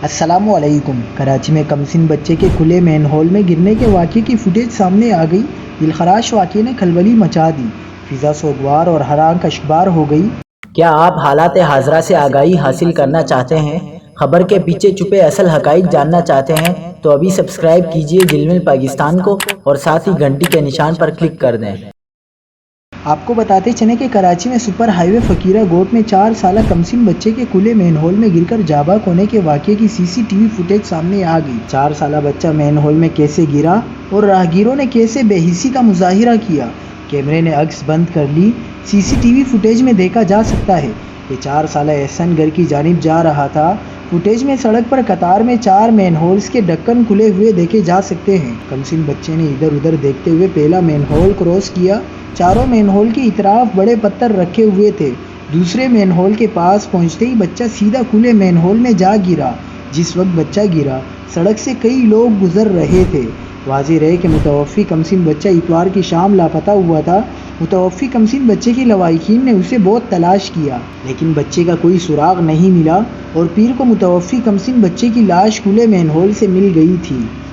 السلام علیکم۔ کراچی میں کمسن بچے کے کھلے مین ہول میں گرنے کے واقعے کی فوٹیج سامنے آ گئی۔ دلخراش واقعے نے کھلبلی مچا دی، فضا سوگوار اور حیران کشبار ہو گئی۔ کیا آپ حالات حاضرہ سے آگاہی حاصل کرنا چاہتے ہیں؟ خبر کے پیچھے چھپے اصل حقائق جاننا چاہتے ہیں تو ابھی سبسکرائب کیجئے جلمل پاکستان کو اور ساتھ ہی گھنٹی کے نشان پر کلک کر دیں۔ آپ کو بتاتے چلیں کہ کراچی میں سپر ہائی وے فقیرہ گوٹ میں 4 سالہ کمسن بچے کے کھلے مین ہول میں گر کر جاں بحق ہونے کے واقعے کی CCTV فوٹیج سامنے آ گئی۔ 4 سالہ بچہ مین ہول میں کیسے گرا اور راہگیروں نے کیسے بے حسی کا مظاہرہ کیا، کیمرے نے عکس بند کر لی۔ CCTV فوٹیج میں دیکھا جا سکتا ہے کہ 4 سالہ احسن گھر کی جانب جا رہا تھا۔ فوٹیج میں سڑک پر قطار میں 4 مین ہولز کے ڈھکن کھلے ہوئے دیکھے جا سکتے ہیں۔ کمسن بچے نے ادھر ادھر دیکھتے ہوئے پہلا مین ہول کراس کیا۔ چاروں مین ہول کی اطراف بڑے پتھر رکھے ہوئے تھے۔ دوسرے مین ہول کے پاس پہنچتے ہی بچہ سیدھا کھلے مین ہول میں جا گرا۔ جس وقت بچہ گرا، سڑک سے کئی لوگ گزر رہے تھے۔ واضح رہے کہ متوفی کمسن بچہ اتوار کی شام لاپتہ ہوا تھا۔ متوفی کمسن بچے کے لواحقین نے اسے بہت تلاش کیا، لیکن بچے کا کوئی سراغ نہیں ملا اور پیر کو متوفی کمسن بچے کی لاش کھلے مین ہول سے مل گئی تھی۔